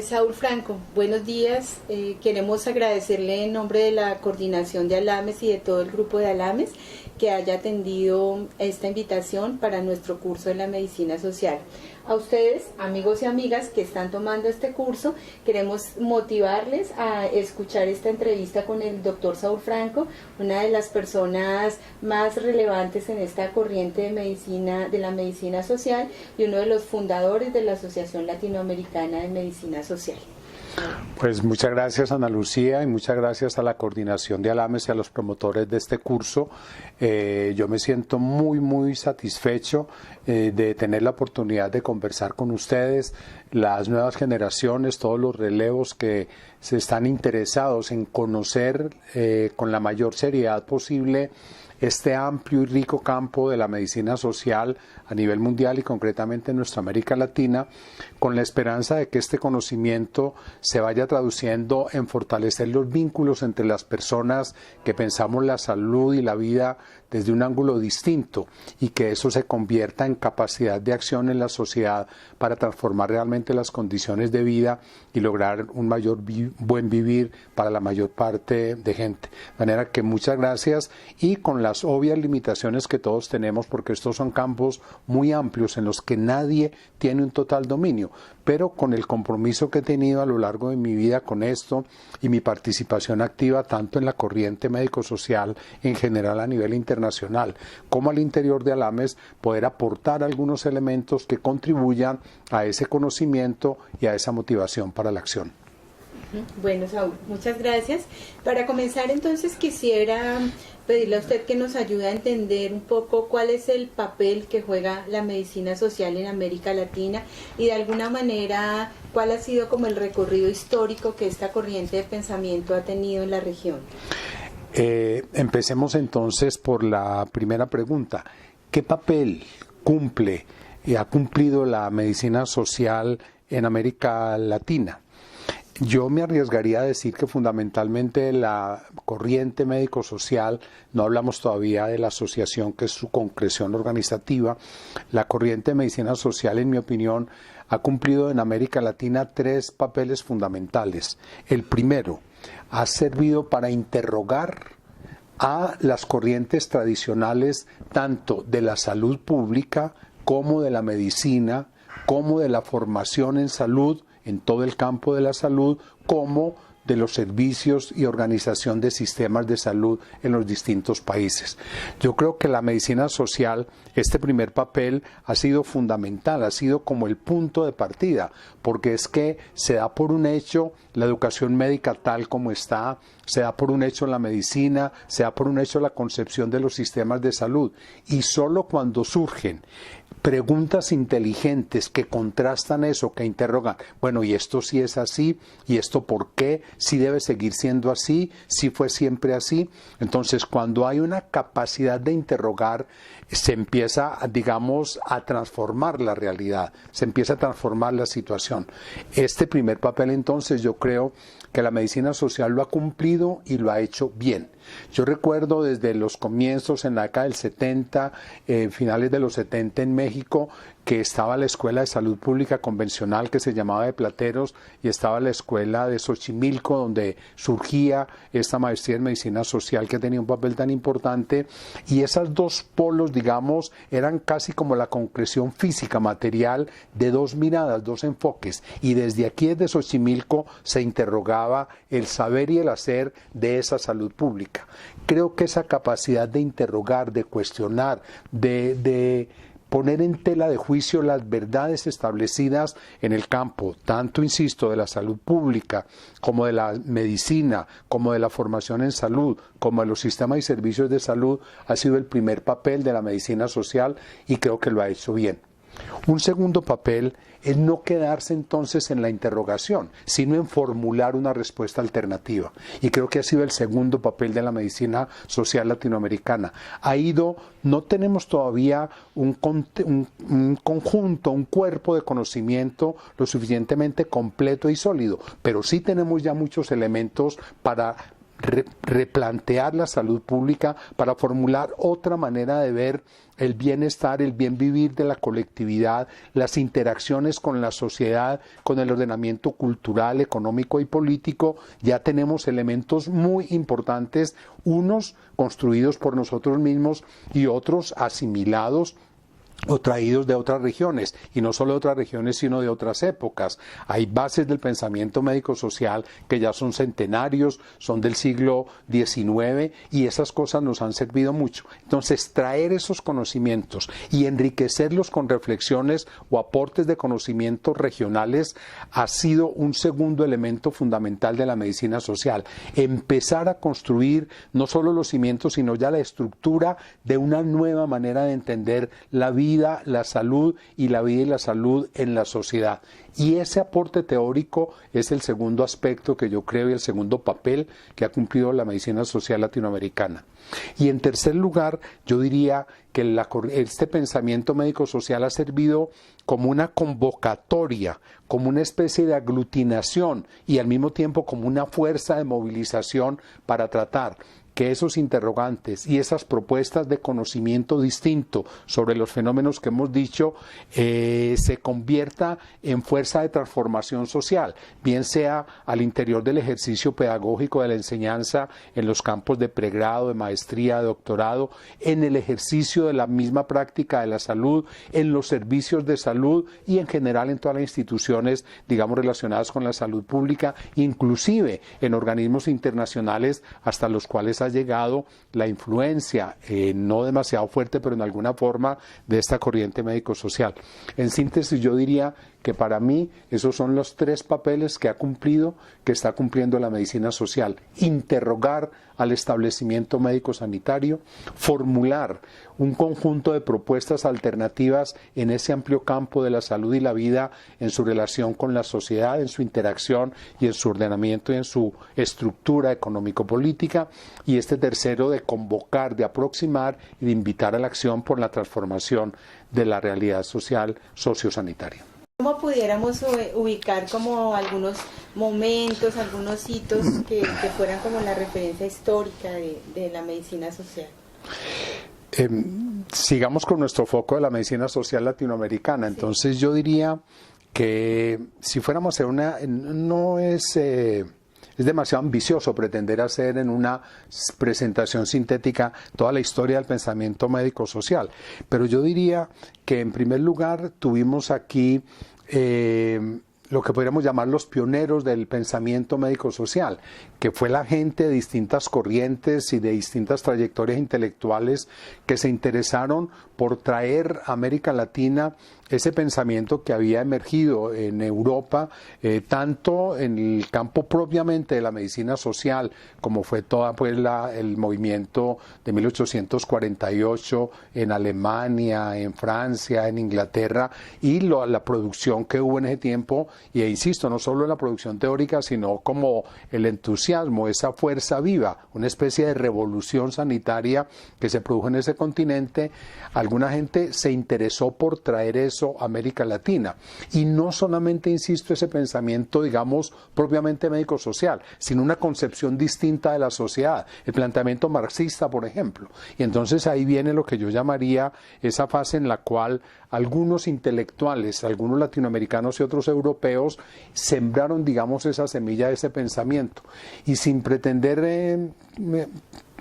Saúl Franco, buenos días. Queremos agradecerle en nombre de la coordinación de Alames y de todo el grupo de Alames que haya atendido esta invitación para nuestro curso de la medicina social. A ustedes, amigos y amigas que están tomando este curso, queremos motivarles a escuchar esta entrevista con el doctor Saúl Franco, una de las personas más relevantes en esta corriente de la medicina social y uno de los fundadores de la Asociación Latinoamericana de Medicina Social. Pues muchas gracias, Ana Lucía, y muchas gracias a la coordinación de Alames y a los promotores de este curso. Yo me siento muy satisfecho de tener la oportunidad de conversar con ustedes, las nuevas generaciones, todos los relevos que se están interesados en conocer con la mayor seriedad posible este amplio y rico campo de la medicina social a nivel mundial y concretamente en nuestra América Latina, con la esperanza de que este conocimiento se vaya traduciendo en fortalecer los vínculos entre las personas que pensamos la salud y la vida desde un ángulo distinto y que eso se convierta en capacidad de acción en la sociedad para transformar realmente las condiciones de vida y lograr un mayor buen vivir para la mayor parte de gente. De manera que muchas gracias, y con las obvias limitaciones que todos tenemos, porque estos son campos muy amplios en los que nadie tiene un total dominio, pero con el compromiso que he tenido a lo largo de mi vida con esto y mi participación activa tanto en la corriente médico-social en general a nivel internacional como al interior de Alames, poder aportar algunos elementos que contribuyan a ese conocimiento y a esa motivación para la acción. Bueno, Saúl, muchas gracias. Para comenzar, entonces, quisiera pedirle a usted que nos ayude a entender un poco cuál es el papel que juega la medicina social en América Latina y, de alguna manera, cuál ha sido como el recorrido histórico que esta corriente de pensamiento ha tenido en la región. Empecemos entonces por la primera pregunta. ¿Qué papel cumple y ha cumplido la medicina social en América Latina? Yo me arriesgaría a decir que fundamentalmente la corriente médico-social, no hablamos todavía de la asociación que es su concreción organizativa, la corriente de medicina social, en mi opinión, ha cumplido en América Latina 3 papeles fundamentales. El primero, ha servido para interrogar a las corrientes tradicionales tanto de la salud pública como de la medicina, como de la formación en salud, en todo el campo de la salud, como de los servicios y organización de sistemas de salud en los distintos países. Yo creo que la medicina social, este primer papel ha sido fundamental, ha sido como el punto de partida, porque es que se da por un hecho la educación médica tal como está, se da por un hecho la medicina, se da por un hecho la concepción de los sistemas de salud, y solo cuando surgen preguntas inteligentes que contrastan eso, que interrogan, bueno, y esto sí es así, y esto por qué, si debe seguir siendo así, si fue siempre así. Entonces, cuando hay una capacidad de interrogar, se empieza, digamos, a transformar la realidad, se empieza a transformar la situación. Este primer papel, entonces, yo creo que la medicina social lo ha cumplido y lo ha hecho bien. Yo recuerdo desde los comienzos en la década del 70, finales de los 70 en México, que estaba la Escuela de Salud Pública Convencional que se llamaba de Plateros y estaba la Escuela de Xochimilco donde surgía esta maestría en Medicina Social que tenía un papel tan importante, y esos dos polos, digamos, eran casi como la concreción física, material de dos miradas, dos enfoques, y desde aquí, desde Xochimilco, se interrogaba el saber y el hacer de esa salud pública. Creo que esa capacidad de interrogar, de cuestionar, de poner en tela de juicio las verdades establecidas en el campo, tanto, insisto, de la salud pública, como de la medicina, como de la formación en salud, como de los sistemas y servicios de salud, ha sido el primer papel de la medicina social y creo que lo ha hecho bien. Un segundo papel es no quedarse entonces en la interrogación, sino en formular una respuesta alternativa. Y creo que ha sido el segundo papel de la medicina social latinoamericana. No tenemos todavía un conjunto, un cuerpo de conocimiento lo suficientemente completo y sólido, pero sí tenemos ya muchos elementos para replantear la salud pública para formular otra manera de ver el bienestar, el bien vivir de la colectividad, las interacciones con la sociedad, con el ordenamiento cultural, económico y político. Ya tenemos elementos muy importantes, unos construidos por nosotros mismos y otros asimilados o traídos de otras regiones, y no solo de otras regiones, sino de otras épocas. Hay bases del pensamiento médico-social que ya son centenarios, son del siglo XIX, y esas cosas nos han servido mucho. Entonces, traer esos conocimientos y enriquecerlos con reflexiones o aportes de conocimientos regionales ha sido un segundo elemento fundamental de la medicina social. Empezar a construir no solo los cimientos, sino ya la estructura de una nueva manera de entender la vida, la salud y la vida y la salud en la sociedad. Y ese aporte teórico es el segundo aspecto que yo creo y el segundo papel que ha cumplido la medicina social latinoamericana. Y en tercer lugar, yo diría que este pensamiento médico-social ha servido como una convocatoria, como una especie de aglutinación y al mismo tiempo como una fuerza de movilización para tratar que esos interrogantes y esas propuestas de conocimiento distinto sobre los fenómenos que hemos dicho se convierta en fuerza de transformación social, bien sea al interior del ejercicio pedagógico de la enseñanza, en los campos de pregrado, de maestría, de doctorado, en el ejercicio de la misma práctica de la salud, en los servicios de salud y en general en todas las instituciones, digamos, relacionadas con la salud pública, inclusive en organismos internacionales hasta los cuales ha llegado la influencia, no demasiado fuerte, pero en alguna forma, de esta corriente médico-social. En síntesis, yo diría que para mí esos son los tres papeles que está cumpliendo la medicina social: interrogar al establecimiento médico-sanitario, formular un conjunto de propuestas alternativas en ese amplio campo de la salud y la vida en su relación con la sociedad, en su interacción y en su ordenamiento y en su estructura económico-política, y este tercero de convocar, de aproximar y de invitar a la acción por la transformación de la realidad social sociosanitaria. ¿Cómo pudiéramos ubicar como algunos momentos, algunos hitos que fueran como la referencia histórica de la medicina social? Sigamos con nuestro foco de la medicina social latinoamericana. Entonces yo diría que si fuéramos a hacer no es demasiado ambicioso pretender hacer en una presentación sintética toda la historia del pensamiento médico-social, pero yo diría que en primer lugar tuvimos aquí lo que podríamos llamar los pioneros del pensamiento médico-social, que fue la gente de distintas corrientes y de distintas trayectorias intelectuales que se interesaron por traer a América Latina ese pensamiento que había emergido en Europa, tanto en el campo propiamente de la medicina social, como fue toda el movimiento de 1848 en Alemania, en Francia, en Inglaterra, y la producción que hubo en ese tiempo, y insisto, no solo en la producción teórica, sino como el entusiasmo, esa fuerza viva, una especie de revolución sanitaria que se produjo en ese continente. Alguna gente se interesó por traer eso a América Latina, y no solamente, insisto, ese pensamiento, digamos, propiamente médico-social, sino una concepción distinta de la sociedad, el planteamiento marxista, por ejemplo. Y entonces ahí viene lo que yo llamaría esa fase en la cual algunos intelectuales, algunos latinoamericanos y otros europeos, sembraron, digamos, esa semilla de ese pensamiento, y sin pretender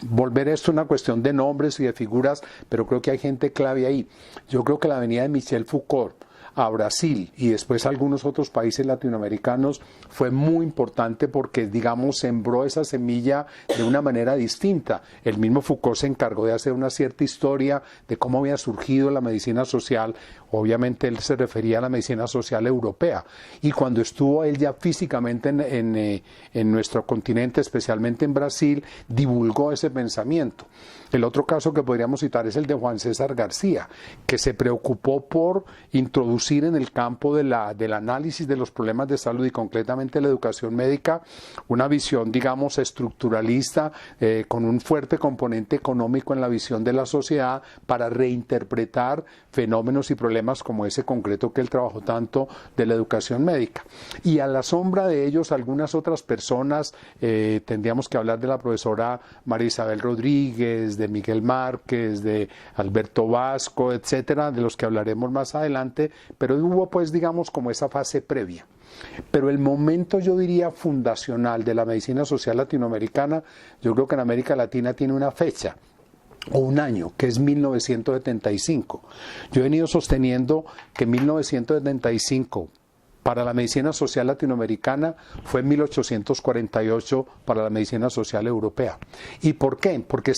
volver esto una cuestión de nombres y de figuras, pero creo que hay gente clave ahí. Yo creo que la venida de Michel Foucault a Brasil y después a algunos otros países latinoamericanos fue muy importante porque, digamos, sembró esa semilla de una manera distinta. El mismo Foucault se encargó de hacer una cierta historia de cómo había surgido la medicina social. Obviamente él se refería a la medicina social europea, y cuando estuvo él ya físicamente en nuestro continente, especialmente en Brasil, divulgó ese pensamiento. El otro caso que podríamos citar es el de Juan César García, que se preocupó por introducir en el campo del análisis de los problemas de salud y concretamente la educación médica una visión, digamos, estructuralista, con un fuerte componente económico en la visión de la sociedad, para reinterpretar fenómenos y problemas problemas como ese concreto que él trabajó tanto de la educación médica. Y a la sombra de ellos, algunas otras personas, tendríamos que hablar de la profesora María Isabel Rodríguez, de Miguel Márquez, de Alberto Vasco, etcétera, de los que hablaremos más adelante, pero hubo pues digamos como esa fase previa. Pero el momento, yo diría, fundacional de la medicina social latinoamericana, yo creo que en América Latina tiene una fecha o un año, que es 1975. Yo he venido sosteniendo que 1975 para la medicina social latinoamericana fue 1848 para la medicina social europea. ¿Y por qué? Porque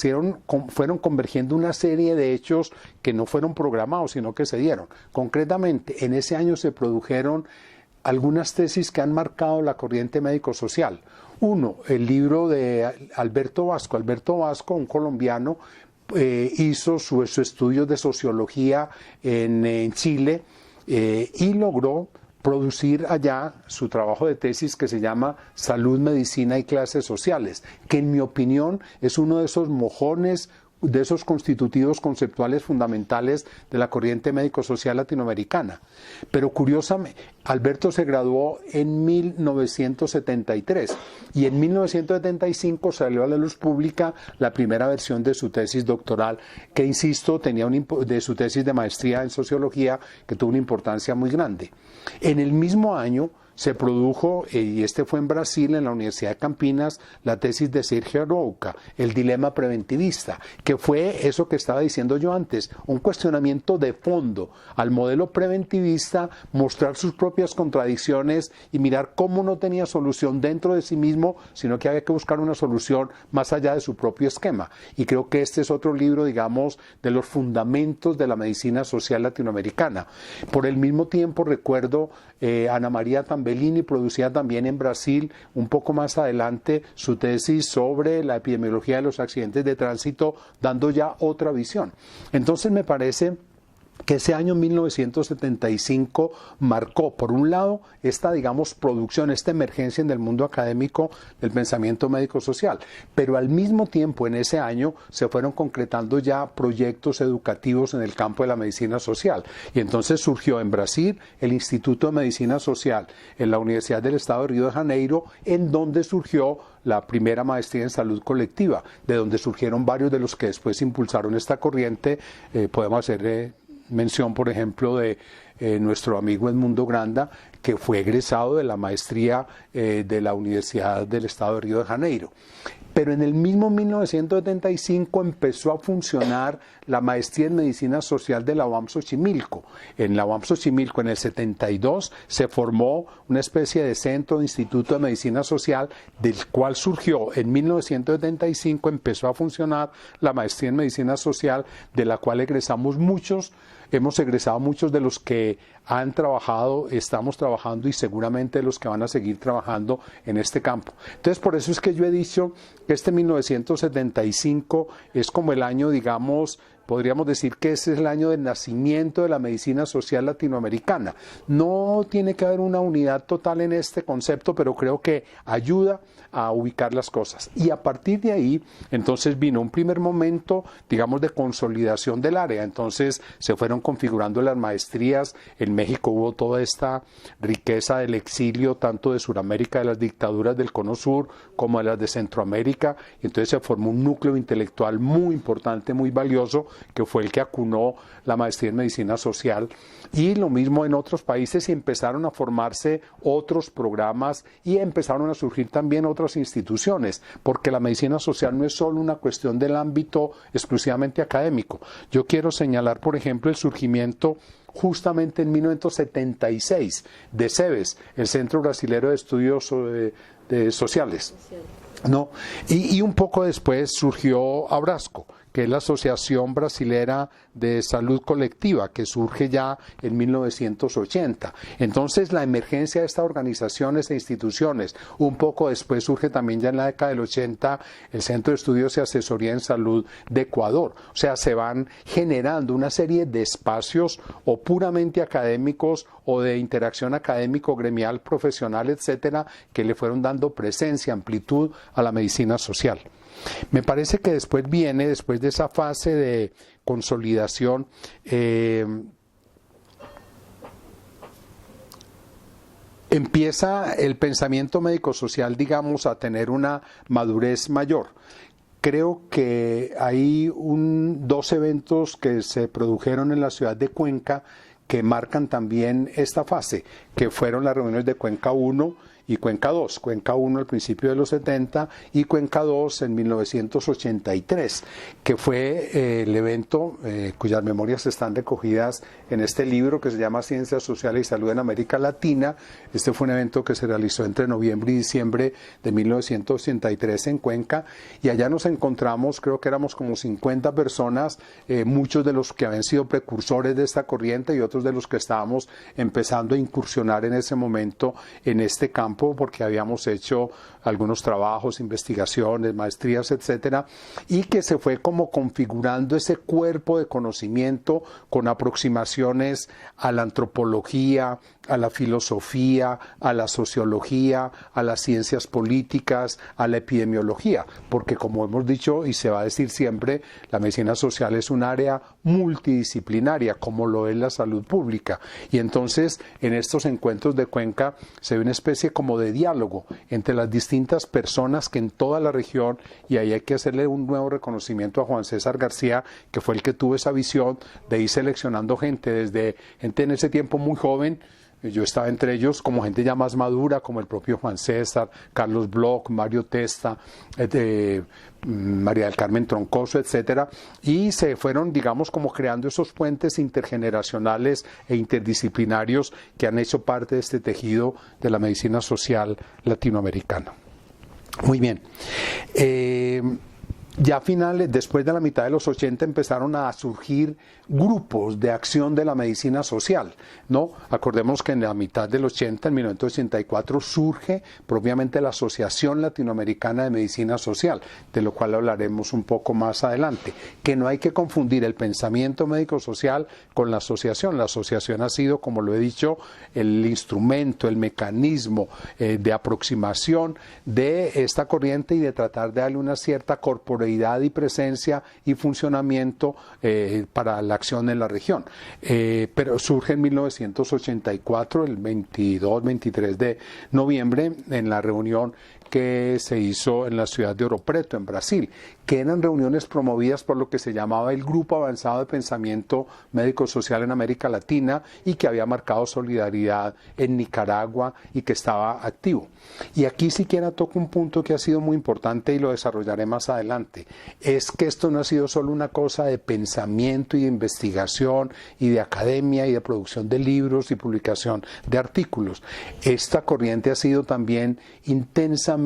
fueron convergiendo una serie de hechos que no fueron programados, sino que se dieron. Concretamente, en ese año se produjeron algunas tesis que han marcado la corriente médico-social. Uno, el libro de Alberto Vasco. Alberto Vasco, un colombiano, hizo su estudio de sociología en Chile y logró producir allá su trabajo de tesis que se llama Salud, Medicina y Clases Sociales, que en mi opinión es uno de esos mojones, de esos constitutivos conceptuales fundamentales de la corriente médico-social latinoamericana. Pero curiosamente, Alberto se graduó en 1973 y en 1975 salió a la luz pública la primera versión de su tesis doctoral, que insisto, tenía de su tesis de maestría en sociología, que tuvo una importancia muy grande. En el mismo año se produjo, y este fue en Brasil, en la Universidad de Campinas, la tesis de Sergio Arouca, el dilema preventivista, que fue eso que estaba diciendo yo antes, un cuestionamiento de fondo al modelo preventivista, mostrar sus propias contradicciones y mirar cómo no tenía solución dentro de sí mismo, sino que había que buscar una solución más allá de su propio esquema. Y creo que este es otro libro, digamos, de los fundamentos de la medicina social latinoamericana. Por el mismo tiempo recuerdo Ana María Tambellini producía también en Brasil, un poco más adelante, su tesis sobre la epidemiología de los accidentes de tránsito, dando ya otra visión. Entonces me parece que ese año 1975 marcó, por un lado, esta, digamos, producción, esta emergencia en el mundo académico del pensamiento médico-social, pero al mismo tiempo en ese año se fueron concretando ya proyectos educativos en el campo de la medicina social, y entonces surgió en Brasil el Instituto de Medicina Social en la Universidad del Estado de Río de Janeiro, en donde surgió la primera maestría en salud colectiva, de donde surgieron varios de los que después impulsaron esta corriente. Podemos hacer mención, por ejemplo, de nuestro amigo Edmundo Granda, que fue egresado de la maestría de la Universidad del Estado de Río de Janeiro. Pero en el mismo 1975 empezó a funcionar la maestría en medicina social de la UAM Xochimilco. En la UAM Xochimilco, en el 72, se formó una especie de centro de instituto de medicina social, del cual surgió en 1975, empezó a funcionar la maestría en medicina social, de la cual egresamos muchos. Hemos egresado muchos de los que han trabajado, estamos trabajando y seguramente los que van a seguir trabajando en este campo. Entonces, por eso es que yo he dicho que este 1975 es como el año, digamos, podríamos decir que ese es el año del nacimiento de la medicina social latinoamericana. No tiene que haber una unidad total en este concepto, pero creo que ayuda a ubicar las cosas. Y a partir de ahí, entonces vino un primer momento, digamos, de consolidación del área. Entonces se fueron configurando las maestrías. En México hubo toda esta riqueza del exilio, tanto de Sudamérica, de las dictaduras del Cono Sur, como de las de Centroamérica. Y entonces se formó un núcleo intelectual muy importante, muy valioso, que fue el que acunó la maestría en medicina social. Y lo mismo en otros países, y empezaron a formarse otros programas y empezaron a surgir también otras instituciones, porque la medicina social no es solo una cuestión del ámbito exclusivamente académico. Yo quiero señalar, por ejemplo, el surgimiento justamente en 1976 de CEBES, el Centro Brasilero de Estudios Sociales. No, y un poco después surgió Abrasco, que es la Asociación Brasilera de Salud Colectiva, que surge ya en 1980. Entonces, la emergencia de estas organizaciones e instituciones, un poco después surge también ya en la década del 80 el Centro de Estudios y Asesoría en Salud de Ecuador. O sea, se van generando una serie de espacios o puramente académicos o de interacción académico, gremial, profesional, etcétera, que le fueron dando presencia, amplitud a la medicina social. Me parece que después viene, después de esa fase de consolidación, empieza el pensamiento médico-social, digamos, a tener una madurez mayor. Creo que hay dos eventos que se produjeron en la ciudad de Cuenca que marcan también esta fase, que fueron las reuniones de Cuenca 1 y Cuenca 2. Cuenca 1 al principio de los 70 y Cuenca 2 en 1983, que fue el evento cuyas memorias están recogidas en este libro que se llama Ciencias Sociales y Salud en América Latina. Este fue un evento que se realizó entre noviembre y diciembre de 1983 en Cuenca, y allá nos encontramos, creo que éramos como 50 personas, muchos de los que habían sido precursores de esta corriente y otros de los que estábamos empezando a incursionar en ese momento en este campo, porque habíamos hecho algunos trabajos, investigaciones, maestrías, etcétera, y que se fue como configurando ese cuerpo de conocimiento con aproximaciones a la antropología, a la filosofía, a la sociología, a las ciencias políticas, a la epidemiología, porque como hemos dicho y se va a decir siempre, la medicina social es un área multidisciplinaria, como lo es la salud pública, y entonces en estos encuentros de Cuenca se ve una especie como de diálogo entre las distintas personas que en toda la región, y ahí hay que hacerle un nuevo reconocimiento a Juan César García, que fue el que tuvo esa visión de ir seleccionando gente, desde gente en ese tiempo muy joven. Yo estaba entre ellos como gente ya más madura, como el propio Juan César, Carlos Bloch, Mario Testa, María del Carmen Troncoso, etcétera, y se fueron, digamos, como creando esos puentes intergeneracionales e interdisciplinarios que han hecho parte de este tejido de la medicina social latinoamericana. Muy bien. Ya a finales, después de la mitad de los 80, empezaron a surgir grupos de acción de la medicina social, ¿no? Acordemos que en la mitad del 80, en 1984, surge propiamente la Asociación Latinoamericana de Medicina Social, de lo cual hablaremos un poco más adelante, que no hay que confundir el pensamiento médico-social con la asociación. La asociación ha sido, como lo he dicho, el instrumento, el mecanismo de aproximación de esta corriente y de tratar de darle una cierta corporeidad y presencia y funcionamiento para la acción en la región. Pero surge en 1984, el 22-23 de noviembre, en la reunión que se hizo en la ciudad de Ouro Preto, en Brasil, que eran reuniones promovidas por lo que se llamaba el Grupo Avanzado de Pensamiento Médico-Social en América Latina, y que había marcado solidaridad en Nicaragua y que estaba activo. Y aquí siquiera toco un punto que ha sido muy importante y lo desarrollaré más adelante. Es que esto no ha sido solo una cosa de pensamiento y de investigación y de academia y de producción de libros y publicación de artículos. Esta corriente ha sido también intensamente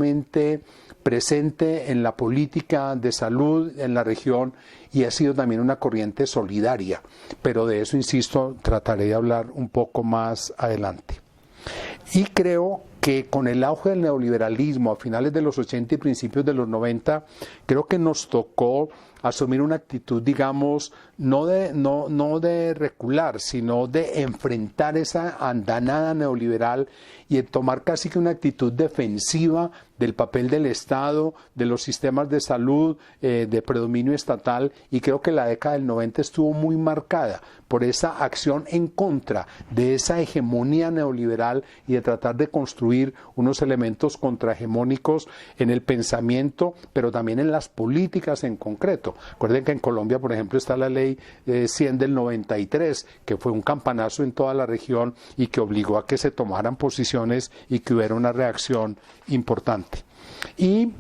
presente en la política de salud en la región y ha sido también una corriente solidaria, pero de eso, insisto, trataré de hablar un poco más adelante. Y creo que con el auge del neoliberalismo a finales de los 80 y principios de los 90, creo que nos tocó asumir una actitud, digamos, no de recular, sino de enfrentar esa andanada neoliberal y de tomar casi que una actitud defensiva del papel del Estado, de los sistemas de salud, de predominio estatal, y creo que la década del 90 estuvo muy marcada por esa acción en contra de esa hegemonía neoliberal y de tratar de construir unos elementos contrahegemónicos en el pensamiento, pero también en las políticas en concreto. Recuerden que en Colombia, por ejemplo, está la ley 100 del 93, que fue un campanazo en toda la región y que obligó a que se tomaran posiciones y que hubiera una reacción importante. Y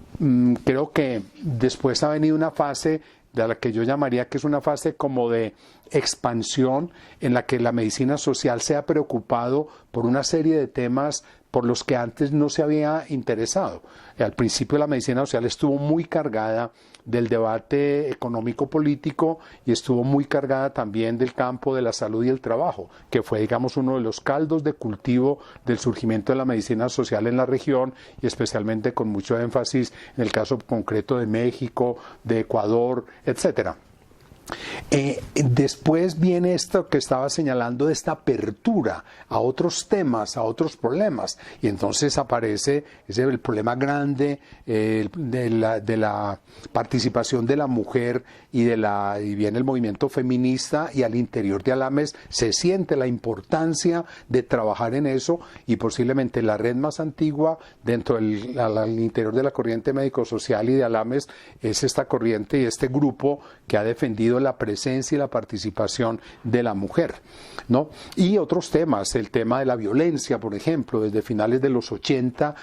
creo que después ha venido una fase de la que yo llamaría que es una fase como de expansión, en la que la medicina social se ha preocupado por una serie de temas por los que antes no se había interesado. Al principio la medicina social estuvo muy cargada del debate económico-político y estuvo muy cargada también del campo de la salud y el trabajo, que fue, digamos, uno de los caldos de cultivo del surgimiento de la medicina social en la región, y especialmente con mucho énfasis en el caso concreto de México, de Ecuador, etcétera. Después viene esto que estaba señalando de esta apertura a otros temas, a otros problemas, y entonces aparece el problema grande de la participación de la mujer y viene el movimiento feminista, y al interior de Alames se siente la importancia de trabajar en eso, y posiblemente la red más antigua dentro al interior de la corriente médico-social y de Alames es esta corriente y este grupo que ha defendido la presencia y la participación de la mujer, ¿no? Y otros temas, el tema de la violencia, por ejemplo, desde finales de los 80,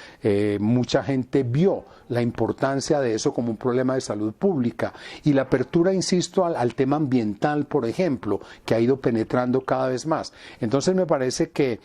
mucha gente vio la importancia de eso como un problema de salud pública, y la apertura, insisto, al tema ambiental, por ejemplo, que ha ido penetrando cada vez más. Entonces me parece que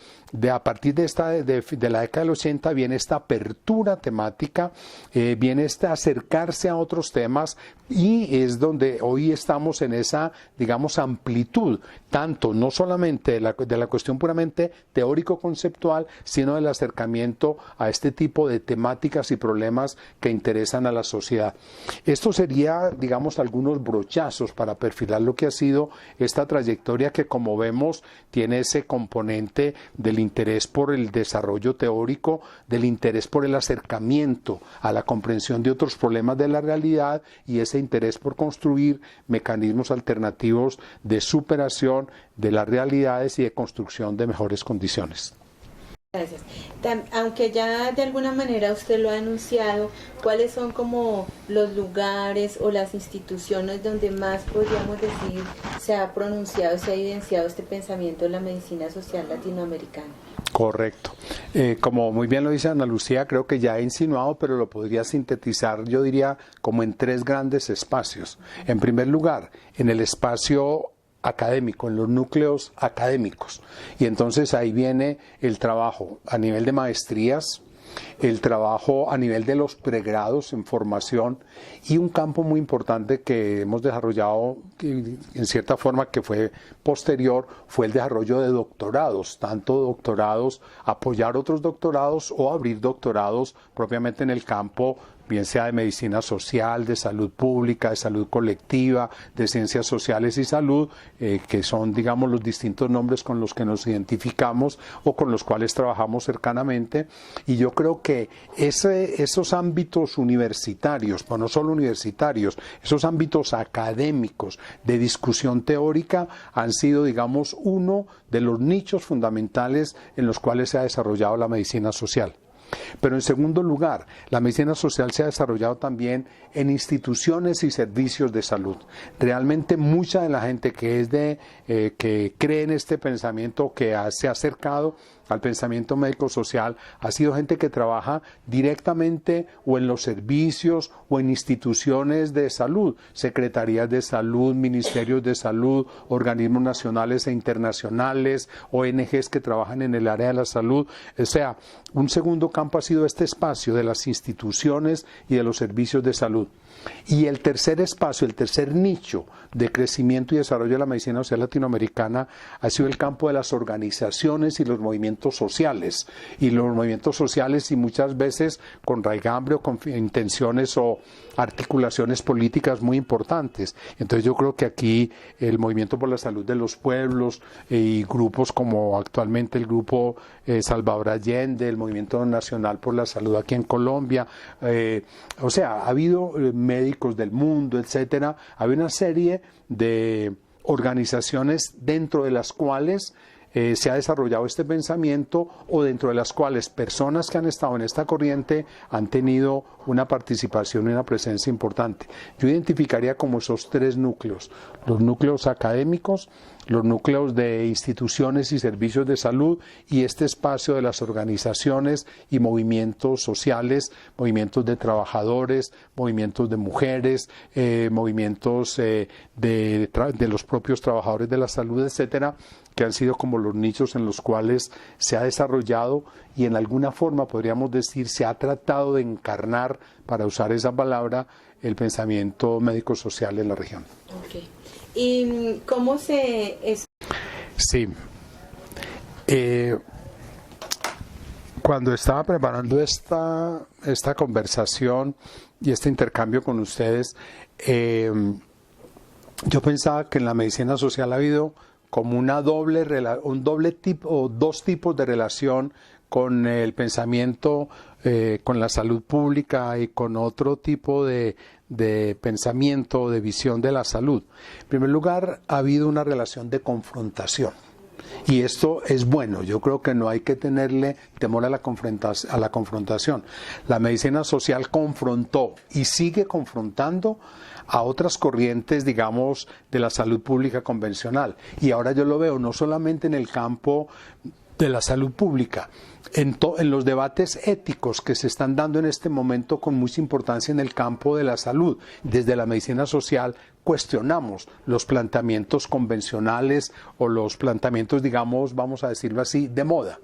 a partir de la década del 80 viene esta apertura temática, viene este acercarse a otros temas, y es donde hoy estamos en esa, digamos, amplitud, tanto no solamente de la cuestión puramente teórico-conceptual, sino del acercamiento a este tipo de temáticas y problemas que interesan a la sociedad. Esto sería, digamos, algunos brochazos para perfilar lo que ha sido esta trayectoria que, como vemos, tiene ese componente del interés por el desarrollo teórico, del interés por el acercamiento a la comprensión de otros problemas de la realidad, y ese interés por construir mecanismos alternativos de superación de las realidades y de construcción de mejores condiciones. Gracias. Aunque ya de alguna manera usted lo ha anunciado, ¿cuáles son como los lugares o las instituciones donde más, podríamos decir, se ha pronunciado, se ha evidenciado este pensamiento de la medicina social latinoamericana? Correcto. Como muy bien lo dice Ana Lucía, creo que ya he insinuado, pero lo podría sintetizar, yo diría, como en 3 grandes espacios. En primer lugar, en el espacio académico, en los núcleos académicos. Y entonces ahí viene el trabajo a nivel de maestrías, el trabajo a nivel de los pregrados en formación, y un campo muy importante que hemos desarrollado en cierta forma, que fue posterior, fue el desarrollo de doctorados, tanto doctorados, apoyar otros doctorados o abrir doctorados propiamente en el campo, bien sea de medicina social, de salud pública, de salud colectiva, de ciencias sociales y salud, que son, digamos, los distintos nombres con los que nos identificamos o con los cuales trabajamos cercanamente. Y yo creo que esos ámbitos universitarios, pero no solo universitarios, esos ámbitos académicos de discusión teórica han sido, digamos, uno de los nichos fundamentales en los cuales se ha desarrollado la medicina social. Pero en segundo lugar, la medicina social se ha desarrollado también en instituciones y servicios de salud. Realmente mucha de la gente que cree en este pensamiento, que se ha acercado al pensamiento médico-social, ha sido gente que trabaja directamente o en los servicios o en instituciones de salud, secretarías de salud, ministerios de salud, organismos nacionales e internacionales, ONGs que trabajan en el área de la salud. O sea, un segundo campo ha sido este espacio de las instituciones y de los servicios de salud. Y el tercer espacio, el tercer nicho de crecimiento y desarrollo de la medicina social latinoamericana ha sido el campo de las organizaciones y los movimientos sociales. Y los movimientos sociales, y muchas veces con raigambre o con intenciones o articulaciones políticas muy importantes. Entonces yo creo que aquí el Movimiento por la Salud de los Pueblos y grupos como actualmente el grupo Salvador Allende, el Movimiento Nacional por la Salud aquí en Colombia, o sea, ha habido médicos del mundo, etcétera, hay una serie de organizaciones dentro de las cuales se ha desarrollado este pensamiento, o dentro de las cuales personas que han estado en esta corriente han tenido una participación y una presencia importante. Yo identificaría como esos 3 núcleos: los núcleos académicos, los núcleos de instituciones y servicios de salud, y este espacio de las organizaciones y movimientos sociales, movimientos de trabajadores, movimientos de mujeres, movimientos de los propios trabajadores de la salud, etcétera, que han sido como los nichos en los cuales se ha desarrollado y en alguna forma, podríamos decir, se ha tratado de encarnar, para usar esa palabra, el pensamiento médico-social en la región. Okay. ¿Y cómo se...? Sí. Cuando estaba preparando esta conversación y este intercambio con ustedes, Yo pensaba que en la medicina social ha habido como un doble tipo o dos tipos de relación con el pensamiento, con la salud pública y con otro tipo de pensamiento, de visión de la salud. En primer lugar, ha habido una relación de confrontación. Y esto es bueno, yo creo que no hay que tenerle temor a la confrontación. La medicina social confrontó y sigue confrontando a otras corrientes, digamos, de la salud pública convencional. Y ahora yo lo veo no solamente en el campo de la salud pública, en los debates éticos que se están dando en este momento con mucha importancia en el campo de la salud. Desde la medicina social cuestionamos los planteamientos convencionales o los planteamientos, digamos, vamos a decirlo así, de moda.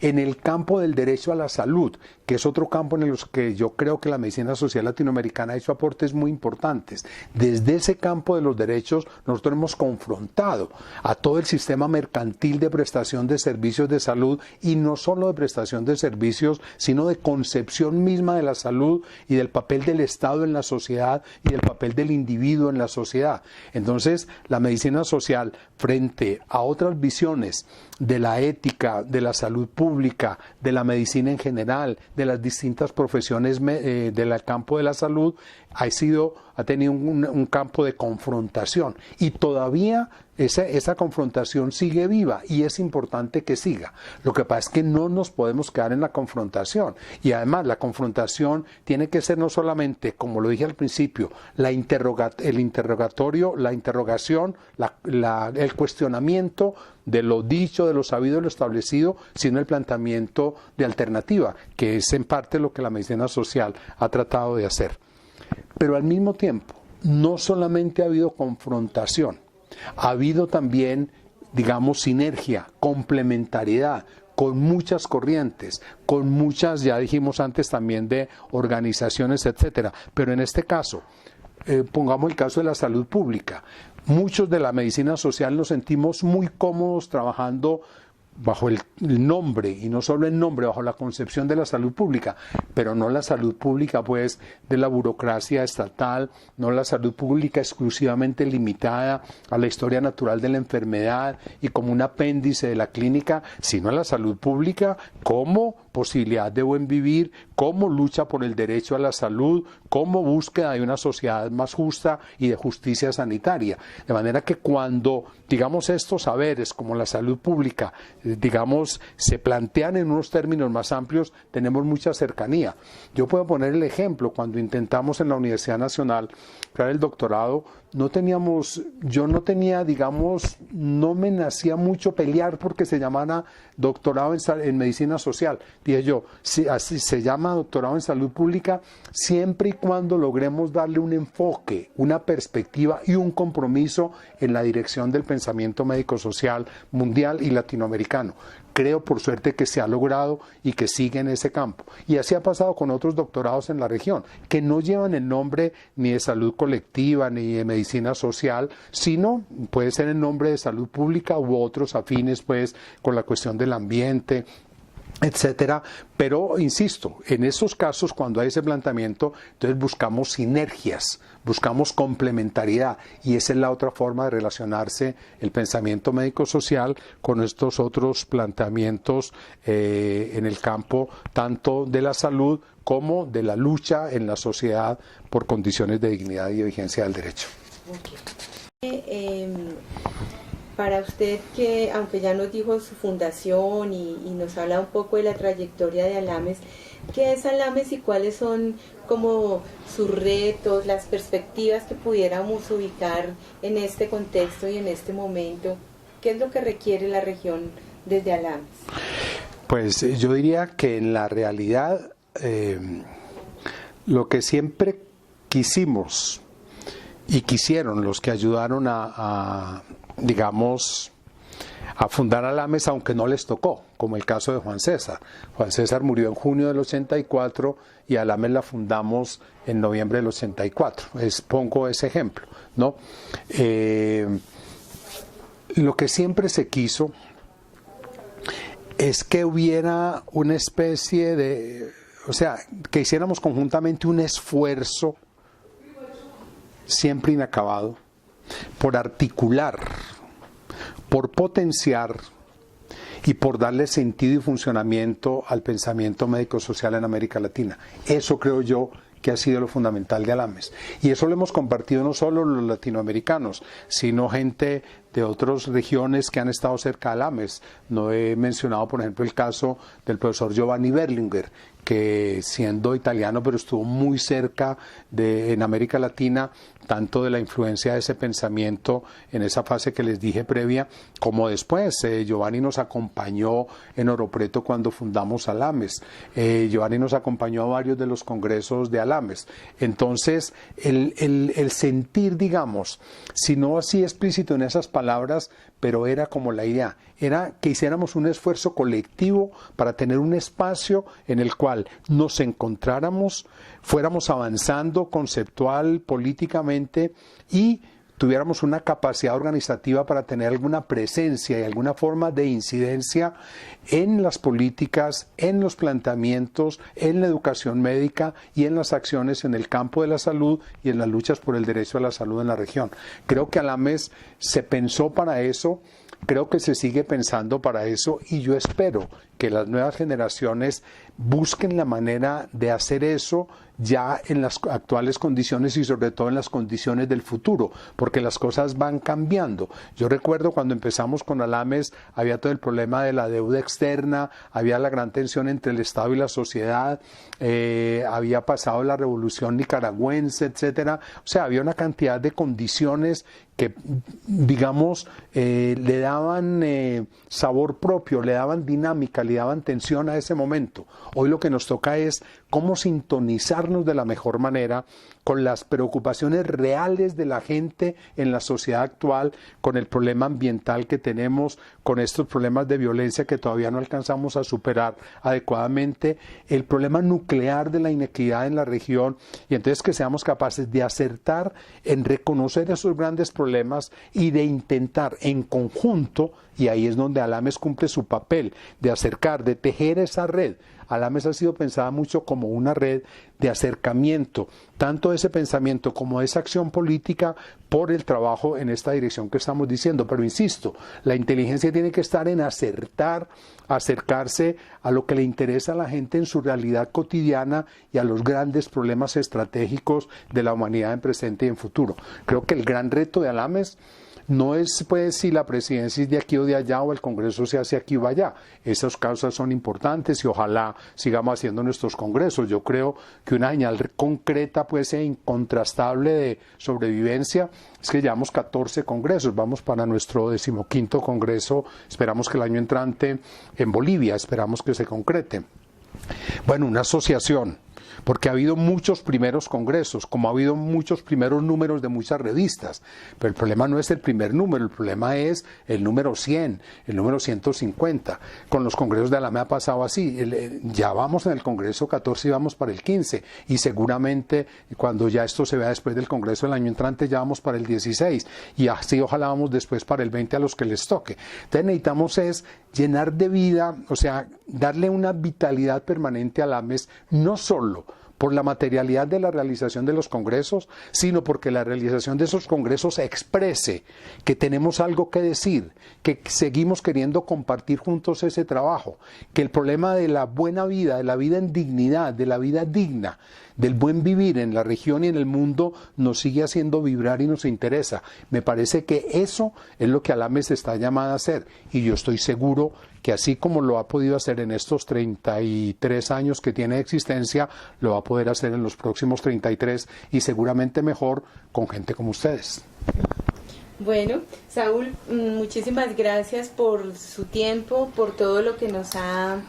En el campo del derecho a la salud, que es otro campo en el que yo creo que la medicina social latinoamericana ha hecho aportes muy importantes. Desde ese campo de los derechos nosotros hemos confrontado a todo el sistema mercantil de prestación de servicios de salud, y no solo de prestación de servicios, sino de concepción misma de la salud y del papel del Estado en la sociedad y del papel del individuo en la sociedad. Entonces, la medicina social, frente a otras visiones de la ética, de la salud pública, de la medicina en general, de las distintas profesiones del campo de la salud, ha tenido un campo de confrontación, y todavía esa confrontación sigue viva y es importante que siga. Lo que pasa es que no nos podemos quedar en la confrontación, y además la confrontación tiene que ser no solamente, como lo dije al principio, el interrogatorio, la interrogación, el cuestionamiento de lo dicho, de lo sabido, de lo establecido, sino el planteamiento de alternativa, que es en parte lo que la medicina social ha tratado de hacer. Pero al mismo tiempo, no solamente ha habido confrontación, ha habido también, digamos, sinergia, complementariedad con muchas corrientes, con muchas, ya dijimos antes también, de organizaciones, etcétera. Pero en este caso, pongamos el caso de la salud pública. Muchos de la medicina social nos sentimos muy cómodos trabajando bajo el nombre, y no solo el nombre, bajo la concepción de la salud pública, pero no la salud pública pues de la burocracia estatal, no la salud pública exclusivamente limitada a la historia natural de la enfermedad y como un apéndice de la clínica, sino la salud pública como posibilidad de buen vivir, como lucha por el derecho a la salud, como búsqueda de una sociedad más justa y de justicia sanitaria. De manera que cuando, digamos, estos saberes como la salud pública, digamos, se plantean en unos términos más amplios, tenemos mucha cercanía. Yo puedo poner el ejemplo, cuando intentamos en la Universidad Nacional crear el doctorado, yo no tenía, digamos, no me nacía mucho pelear porque se llamara doctorado en medicina social. Dije yo, así se llama doctorado en salud pública, siempre y cuando logremos darle un enfoque, una perspectiva y un compromiso en la dirección del pensamiento médico-social mundial y latinoamericano. Creo, por suerte, que se ha logrado y que sigue en ese campo. Y así ha pasado con otros doctorados en la región, que no llevan el nombre ni de salud colectiva ni de medicina social, sino puede ser el nombre de salud pública u otros afines pues con la cuestión del ambiente, etcétera. Pero insisto, en esos casos, cuando hay ese planteamiento, entonces buscamos sinergias, buscamos complementariedad, y esa es la otra forma de relacionarse el pensamiento médico-social con estos otros planteamientos en el campo tanto de la salud como de la lucha en la sociedad por condiciones de dignidad y de vigencia del derecho. Para usted, que aunque ya nos dijo su fundación y nos habla un poco de la trayectoria de Alames, ¿qué es Alames y cuáles son como sus retos, las perspectivas que pudiéramos ubicar en este contexto y en este momento? ¿Qué es lo que requiere la región desde Alames? Pues yo diría que en la realidad lo que siempre quisimos y quisieron los que ayudaron digamos, a fundar Alames, aunque no les tocó, como el caso de Juan César. Juan César murió en junio del 84 y Alames la fundamos en noviembre del 84. Pongo ese ejemplo, ¿no? Lo que siempre se quiso es que hubiera una especie de, o sea, que hiciéramos conjuntamente un esfuerzo siempre inacabado por articular, por potenciar y por darle sentido y funcionamiento al pensamiento médico-social en América Latina. Eso creo yo que ha sido lo fundamental de Alames. Y eso lo hemos compartido no solo los latinoamericanos, sino gente de otras regiones que han estado cerca de Alames. No he mencionado, por ejemplo, el caso del profesor Giovanni Berlinguer, que siendo italiano, pero estuvo muy cerca en América Latina, tanto de la influencia de ese pensamiento en esa fase que les dije previa, como después. Giovanni nos acompañó en Oro Preto cuando fundamos Alames. Giovanni nos acompañó a varios de los congresos de Alames. Entonces, el sentir, digamos, si no así explícito en esas palabras, pero era como la idea, era que hiciéramos un esfuerzo colectivo para tener un espacio en el cual nos encontráramos, fuéramos avanzando conceptual, políticamente y tuviéramos una capacidad organizativa para tener alguna presencia y alguna forma de incidencia en las políticas, en los planteamientos, en la educación médica y en las acciones en el campo de la salud y en las luchas por el derecho a la salud en la región. Creo que Alames se pensó para eso, creo que se sigue pensando para eso y yo espero que las nuevas generaciones busquen la manera de hacer eso ya en las actuales condiciones y sobre todo en las condiciones del futuro, porque las cosas van cambiando. Yo recuerdo cuando empezamos con Alames, había todo el problema de la deuda externa, había la gran tensión entre el Estado y la sociedad, había pasado la revolución nicaragüense, etcétera. O sea, había una cantidad de condiciones que, digamos, le daban sabor propio, le daban dinámica, le daban tensión a ese momento. Hoy lo que nos toca es cómo sintonizarnos de la mejor manera con las preocupaciones reales de la gente en la sociedad actual, con el problema ambiental que tenemos, con estos problemas de violencia que todavía no alcanzamos a superar adecuadamente, el problema nuclear de la inequidad en la región, y entonces que seamos capaces de acertar en reconocer esos grandes problemas y de intentar en conjunto, y ahí es donde Alames cumple su papel, de acercar, de tejer esa red. Alames ha sido pensada mucho como una red de acercamiento, tanto de ese pensamiento como de esa acción política por el trabajo en esta dirección que estamos diciendo. Pero insisto, la inteligencia tiene que estar en acertar, acercarse a lo que le interesa a la gente en su realidad cotidiana y a los grandes problemas estratégicos de la humanidad en presente y en futuro. Creo que el gran reto de Alames no es pues si la presidencia es de aquí o de allá o el Congreso se hace aquí o allá. Esas causas son importantes y ojalá sigamos haciendo nuestros congresos. Yo creo que una señal concreta pues e incontrastable de sobrevivencia es que llevamos 14 congresos, vamos para nuestro 15º congreso, esperamos que el año entrante en Bolivia, esperamos que se concrete. Bueno, una asociación, porque ha habido muchos primeros congresos, como ha habido muchos primeros números de muchas revistas, pero el problema no es el primer número, el problema es el número 100, el número 150. Con los congresos de Alames ha pasado así, ya vamos en el congreso 14 y vamos para el 15, y seguramente cuando ya esto se vea después del congreso del año entrante ya vamos para el 16, y así ojalá vamos después para el 20 a los que les toque. Entonces necesitamos es llenar de vida, o sea, darle una vitalidad permanente a Alames, no solo por la materialidad de la realización de los congresos, sino porque la realización de esos congresos exprese que tenemos algo que decir, que seguimos queriendo compartir juntos ese trabajo, que el problema de la buena vida, de la vida en dignidad, de la vida digna, del buen vivir en la región y en el mundo nos sigue haciendo vibrar y nos interesa. Me parece que eso es lo que Alames está llamada a hacer, y yo estoy seguro que así como lo ha podido hacer en estos 33 años que tiene de existencia, lo va a poder hacer en los próximos 33 y seguramente mejor con gente como ustedes. Bueno, Saúl, muchísimas gracias por su tiempo, por todo lo que nos ha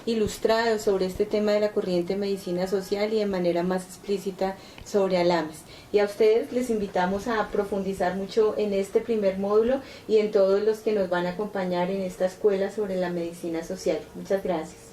ilustrado sobre este tema de la corriente medicina social y de manera más explícita sobre Alames. Y a ustedes les invitamos a profundizar mucho en este primer módulo y en todos los que nos van a acompañar en esta escuela sobre la medicina social. Muchas gracias.